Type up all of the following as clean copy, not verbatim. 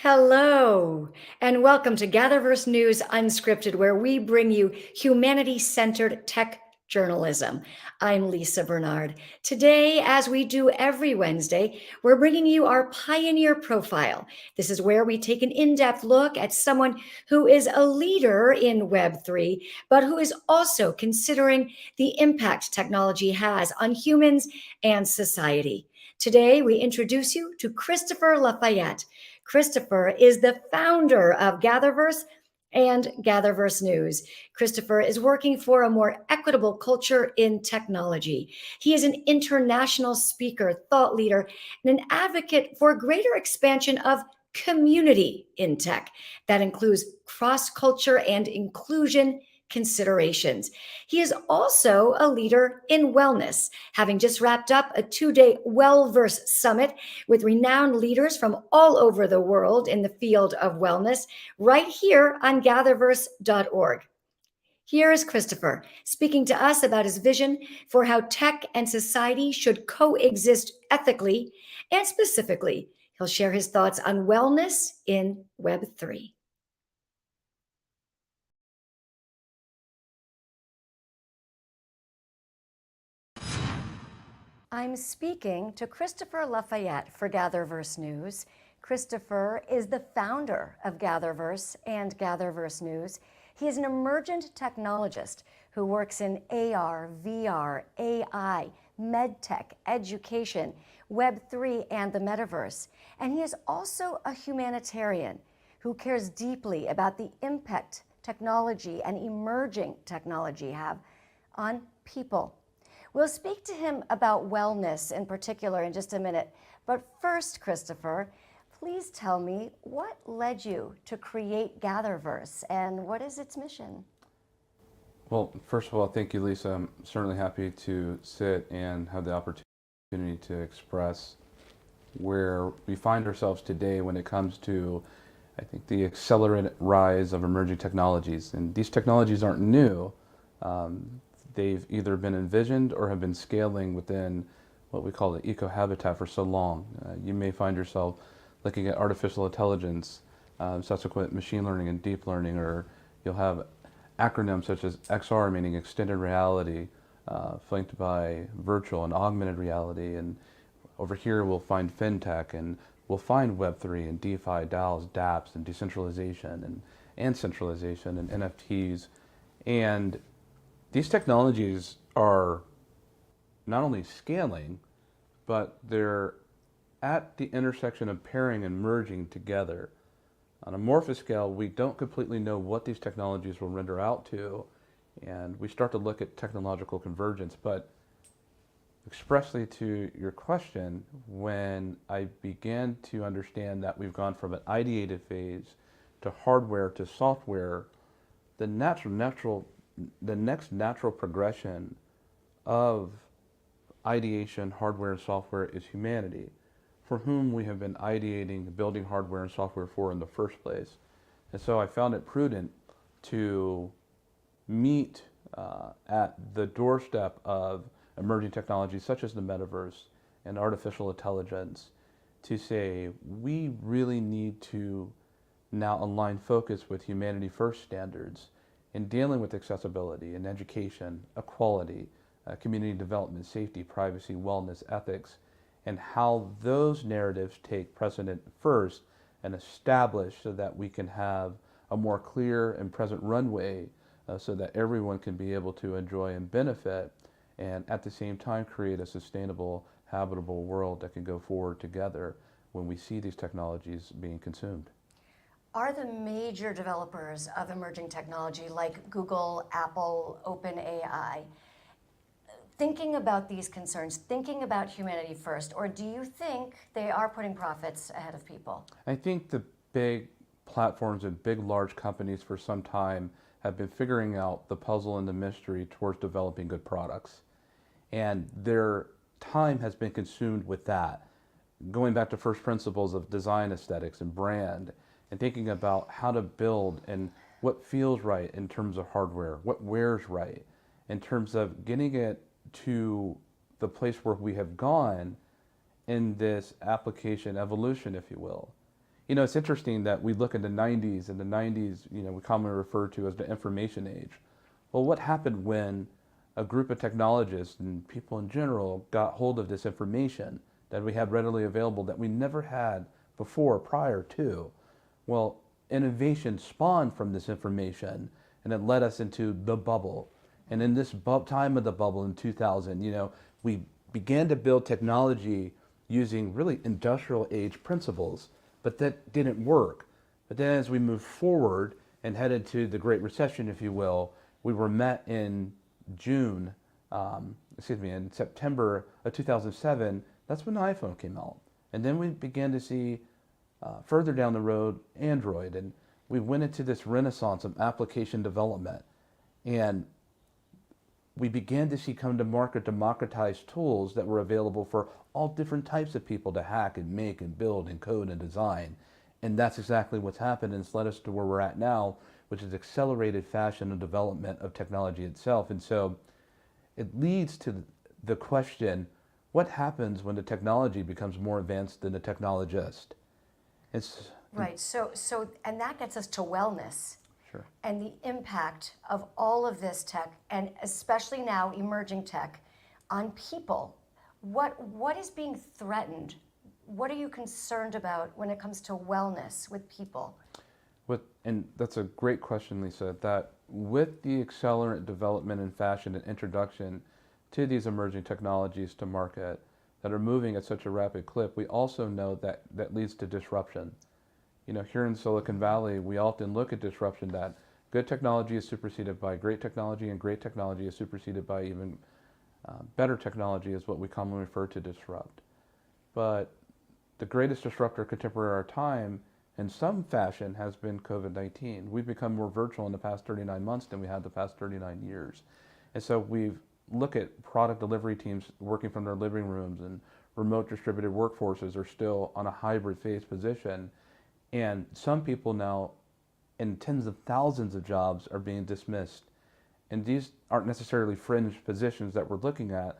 Hello, and welcome to GatherVerse News Unscripted, where we bring you humanity-centered tech journalism. I'm Lisa Bernard. Today, as we do every Wednesday, we're bringing you our Pioneer Profile. This is where we take an in-depth look at someone who is a leader in Web3, but who is also considering the impact technology has on humans and society. Today, we introduce you to Christopher Lafayette. Christopher is the founder of GatherVerse and GatherVerse News. Christopher is working for a more equitable culture in technology. He is an international speaker, thought leader, and an advocate for greater expansion of community in tech. That includes cross-culture and inclusion considerations. He is also a leader in wellness, having just wrapped up a 2-day WellVerse Summit with renowned leaders from all over the world in the field of wellness, right here on gatherverse.org. Here is Christopher speaking to us about his vision for how tech and society should coexist ethically, and specifically, he'll share his thoughts on wellness in Web3. I'm speaking to Christopher Lafayette for GatherVerse News. Christopher is the founder of GatherVerse and GatherVerse News. He is an emergent technologist who works in AR, VR, AI, medtech, education, Web3, and the metaverse. And he is also a humanitarian who cares deeply about the impact technology and emerging technology have on people. We'll speak to him about wellness in particular in just a minute. But first, Christopher, please tell me what led you to create GatherVerse and what is its mission? Well, first of all, thank you, Lisa. I'm certainly happy to sit and have the opportunity to express where we find ourselves today when it comes to, I think, the accelerated rise of emerging technologies. And these technologies aren't new. They've either been envisioned or have been scaling within what we call the eco-habitat for so long. You may find yourself looking at artificial intelligence, subsequent machine learning and deep learning, or you'll have acronyms such as XR, meaning extended reality, flanked by virtual and augmented reality. And over here we'll find fintech, and we'll find Web3 and DeFi, DAOs, dApps, and decentralization and centralization and NFTs. And these technologies are not only scaling, but they're at the intersection of pairing and merging together. On a amorphous scale, we don't completely know what these technologies will render out to, and we start to look at technological convergence. But expressly to your question, when I began to understand that we've gone from an ideated phase to hardware to software, the next natural progression of ideation, hardware and software is humanity, for whom we have been ideating, building hardware and software for in the first place. And so I found it prudent to meet at the doorstep of emerging technologies such as the metaverse and artificial intelligence to say we really need to now align focus with humanity first standards in dealing with accessibility and education, equality, community development, safety, privacy, wellness, ethics, and how those narratives take precedent first and establish so that we can have a more clear and present runway so that everyone can be able to enjoy and benefit, and at the same time create a sustainable, habitable world that can go forward together when we see these technologies being consumed. Are the major developers of emerging technology like Google, Apple, OpenAI thinking about these concerns, thinking about humanity first, or do you think they are putting profits ahead of people? I think the big platforms and big large companies for some time have been figuring out the puzzle and the mystery towards developing good products. And their time has been consumed with that, going back to first principles of design aesthetics and brand, and thinking about how to build and what feels right in terms of hardware, what wears right, in terms of getting it to the place where we have gone in this application evolution, if you will. It's interesting that we look in the 90s, and the 90s, we commonly refer to as the information age. Well, what happened when a group of technologists and people in general got hold of this information that we had readily available that we never had before, prior to? Well, innovation spawned from this information, and it led us into the bubble. And in this time of the bubble in 2000, we began to build technology using really industrial age principles, but that didn't work. But then as we moved forward and headed to the Great Recession, if you will, we were met in in September of 2007. That's when the iPhone came out. And then we began to see further down the road, Android, and we went into this renaissance of application development. And we began to see come to market democratized tools that were available for all different types of people to hack and make and build and code and design. And that's exactly what's happened, and it's led us to where we're at now, which is accelerated fashion and development of technology itself. And so it leads to the question, what happens when the technology becomes more advanced than the technologist? Right. So, and that gets us to wellness. Sure. And the impact of all of this tech, and especially now emerging tech, on people. What is being threatened? What are you concerned about when it comes to wellness with people? And that's a great question, Lisa, that with the accelerant development in fashion and introduction to these emerging technologies to market that are moving at such a rapid clip, we also know that that leads to disruption. Here in Silicon Valley, we often look at disruption that good technology is superseded by great technology, and great technology is superseded by even better technology, is what we commonly refer to disrupt. But the greatest disruptor contemporary of our time, in some fashion, has been COVID-19. We've become more virtual in the past 39 months than we had the past 39 years. And so we've looked at product delivery teams working from their living rooms, and remote distributed workforces are still on a hybrid phase position. And some people now, in tens of thousands of jobs, are being dismissed. And these aren't necessarily fringe positions that we're looking at.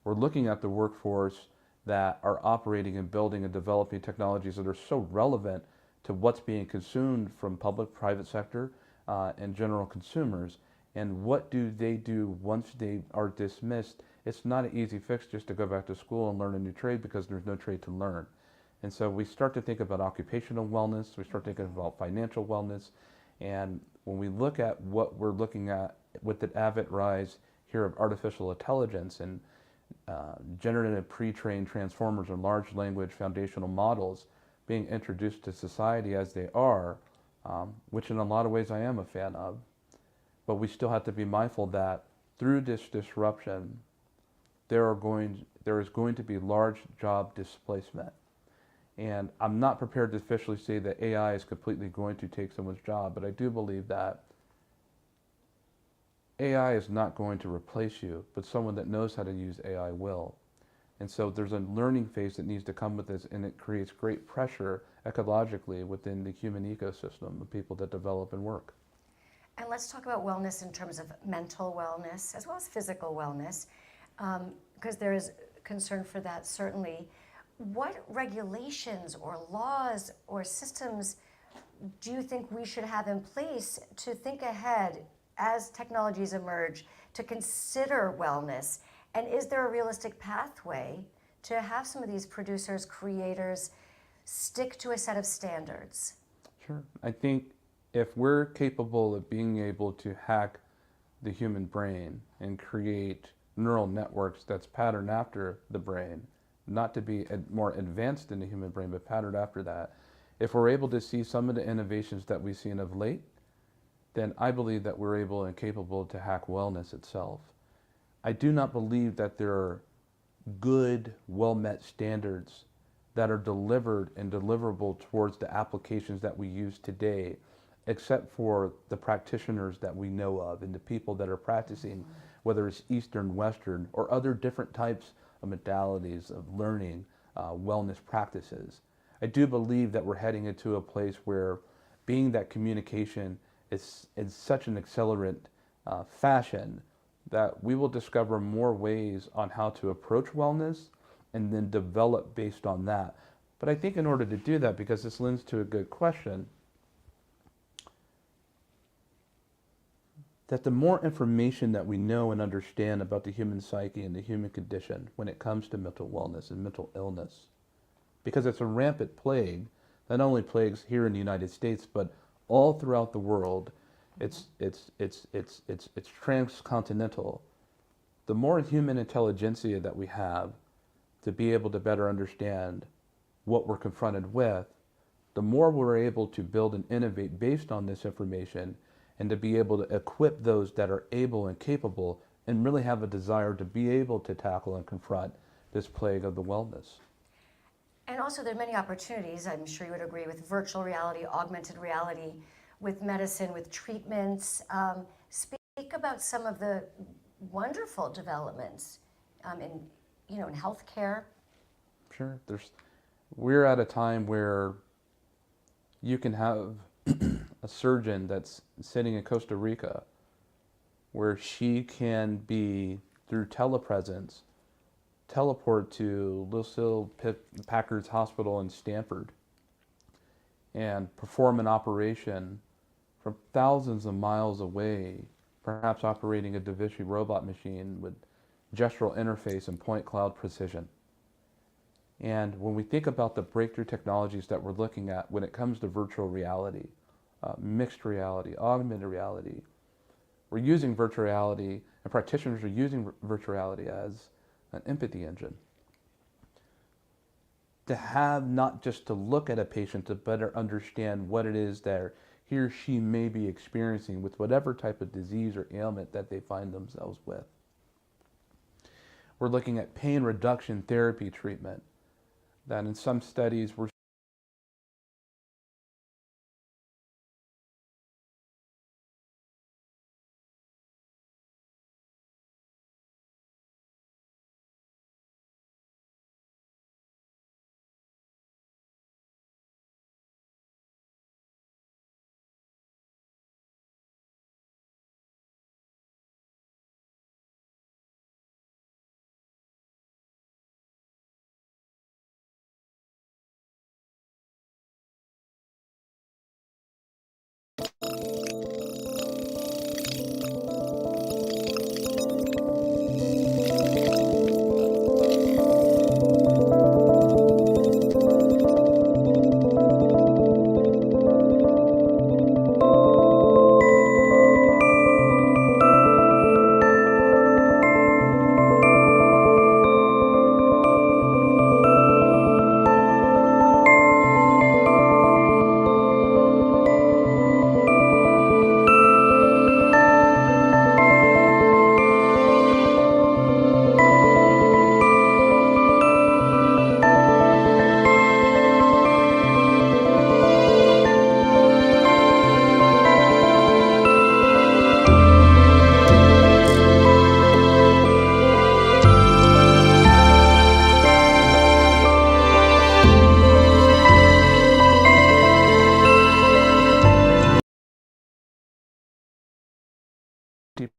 We're looking at the workforce that are operating and building and developing technologies that are so relevant to what's being consumed from public, private sector, and general consumers. And what do they do once they are dismissed? It's not an easy fix just to go back to school and learn a new trade, because there's no trade to learn. And so we start to think about occupational wellness, we start thinking about financial wellness, and when we look at what we're looking at with the avid rise here of artificial intelligence and generative pre-trained transformers and large language foundational models being introduced to society as they are, which in a lot of ways I am a fan of, but we still have to be mindful that through this disruption, there is going to be large job displacement. And I'm not prepared to officially say that AI is completely going to take someone's job, but I do believe that AI is not going to replace you, but someone that knows how to use AI will. And so there's a learning phase that needs to come with this, and it creates great pressure ecologically within the human ecosystem of people that develop and work. And let's talk about wellness in terms of mental wellness as well as physical wellness, because there is concern for that, certainly. What regulations or laws or systems do you think we should have in place to think ahead as technologies emerge to consider wellness? And is there a realistic pathway to have some of these producers, creators, stick to a set of standards? Sure. I think if we're capable of being able to hack the human brain and create neural networks that's patterned after the brain, not to be more advanced in the human brain, but patterned after that, if we're able to see some of the innovations that we've seen of late, then I believe that we're able and capable to hack wellness itself. I do not believe that there are good, well-met standards that are delivered and deliverable towards the applications that we use today, except for the practitioners that we know of and the people that are practicing, whether it's Eastern, Western, or other different types of modalities of learning wellness practices. I do believe that we're heading into a place where, being that communication is in such an accelerant fashion, that we will discover more ways on how to approach wellness and then develop based on that. But I think in order to do that, because this lends to a good question, that the more information that we know and understand about the human psyche and the human condition when it comes to mental wellness and mental illness, because it's a rampant plague that not only plagues here in the United States, but all throughout the world. It's transcontinental. The more human intelligentsia that we have to be able to better understand what we're confronted with, the more we're able to build and innovate based on this information, and to be able to equip those that are able and capable and really have a desire to be able to tackle and confront this plague of the wellness. And also there are many opportunities, I'm sure you would agree, with virtual reality, augmented reality, with medicine, with treatments. Speak about some of the wonderful developments in healthcare. Sure. We're at a time where you can have a surgeon that's sitting in Costa Rica, where she can be, through telepresence, teleport to Lucille Packard's hospital in Stanford and perform an operation from thousands of miles away, perhaps operating a Da Vinci robot machine with gestural interface and point cloud precision. And when we think about the breakthrough technologies that we're looking at when it comes to virtual reality, mixed reality, augmented reality, we're using virtual reality, and practitioners are using virtual reality as an empathy engine. To have not just to look at a patient to better understand what it is that he or she may be experiencing with whatever type of disease or ailment that they find themselves with. We're looking at pain reduction therapy treatment, that in some studies we're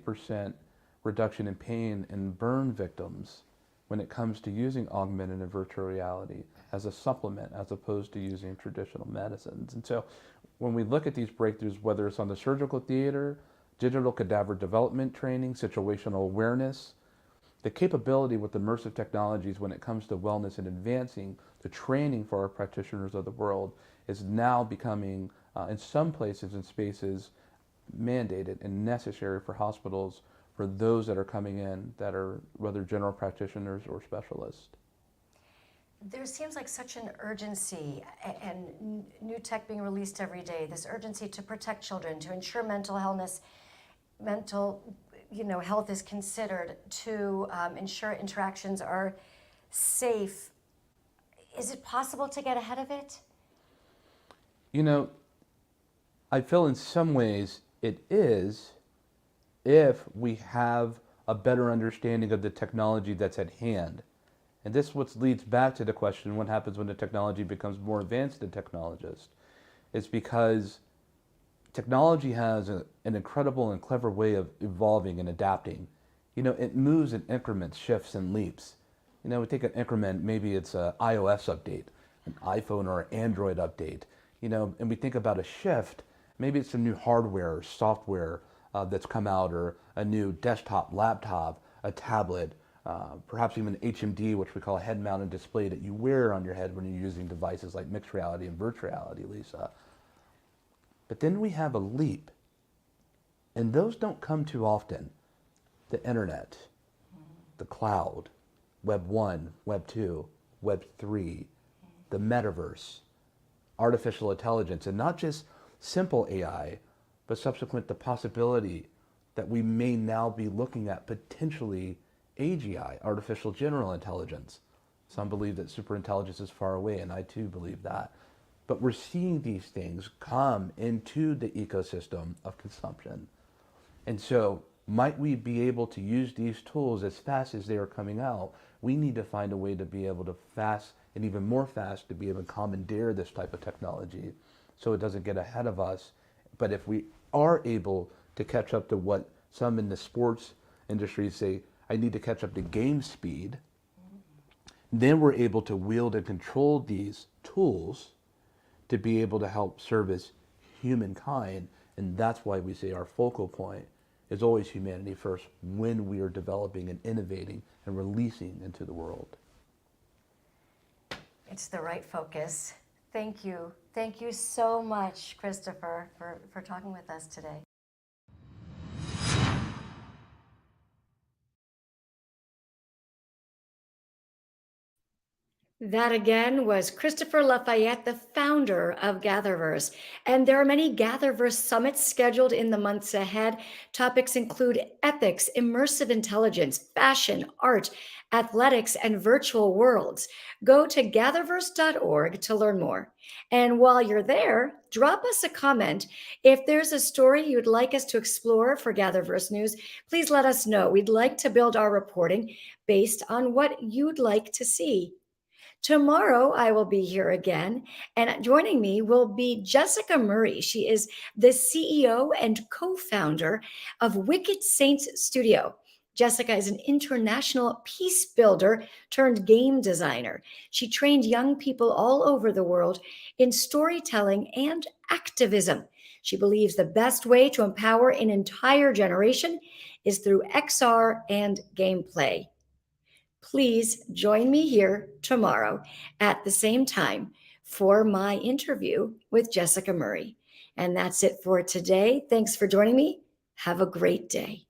percent reduction in pain in burn victims when it comes to using augmented and virtual reality as a supplement as opposed to using traditional medicines. And so when we look at these breakthroughs, whether it's on the surgical theater, digital cadaver development training, situational awareness, the capability with immersive technologies when it comes to wellness and advancing the training for our practitioners of the world is now becoming, in some places and spaces, mandated and necessary for hospitals, for those that are coming in that are whether general practitioners or specialists. There seems like such an urgency and new tech being released every day, this urgency to protect children, to ensure mental health is considered, to ensure interactions are safe. Is it possible to get ahead of it? I feel in some ways it is, if we have a better understanding of the technology that's at hand. And this what leads back to the question, what happens when the technology becomes more advanced than technologists? It's because technology has an incredible and clever way of evolving and adapting. It moves in increments, shifts, and leaps. We take an increment, maybe it's an iOS update. an iPhone or an Android update, and we think about a shift, maybe it's a new hardware or software that's come out, or a new desktop, laptop, a tablet, perhaps even HMD, which we call a head-mounted display that you wear on your head when you're using devices like mixed reality and virtual reality, Lisa. But then we have a leap, and those don't come too often. The internet, the cloud, Web 1, Web 2, Web 3, the metaverse, artificial intelligence, and not just simple AI, but subsequent the possibility that we may now be looking at potentially AGI, artificial general intelligence. Some believe that superintelligence is far away, and I too believe that. But we're seeing these things come into the ecosystem of consumption. And so might we be able to use these tools as fast as they are coming out? We need to find a way to be able to fast, and even more fast, to be able to commandeer this type of technology so it doesn't get ahead of us. But if we are able to catch up to what some in the sports industry say, I need to catch up to game speed, then we're able to wield and control these tools to be able to help service humankind. And that's why we say our focal point is always humanity first when we are developing and innovating and releasing into the world. It's the right focus. Thank you. Thank you so much, Christopher, for talking with us today. That again was Christopher Lafayette, the founder of GatherVerse. And there are many GatherVerse summits scheduled in the months ahead. Topics include ethics, immersive intelligence, fashion, art, athletics, and virtual worlds. Go to gatherverse.org to learn more. And while you're there, drop us a comment. If there's a story you'd like us to explore for GatherVerse News, please let us know. We'd like to build our reporting based on what you'd like to see. Tomorrow, I will be here again, and joining me will be Jessica Murray. She is the CEO and co-founder of Wicked Saints Studio. Jessica is an international peace builder turned game designer. She trained young people all over the world in storytelling and activism. She believes the best way to empower an entire generation is through XR and gameplay. Please join me here tomorrow at the same time for my interview with Jessica Murray. And that's it for today. Thanks for joining me. Have a great day.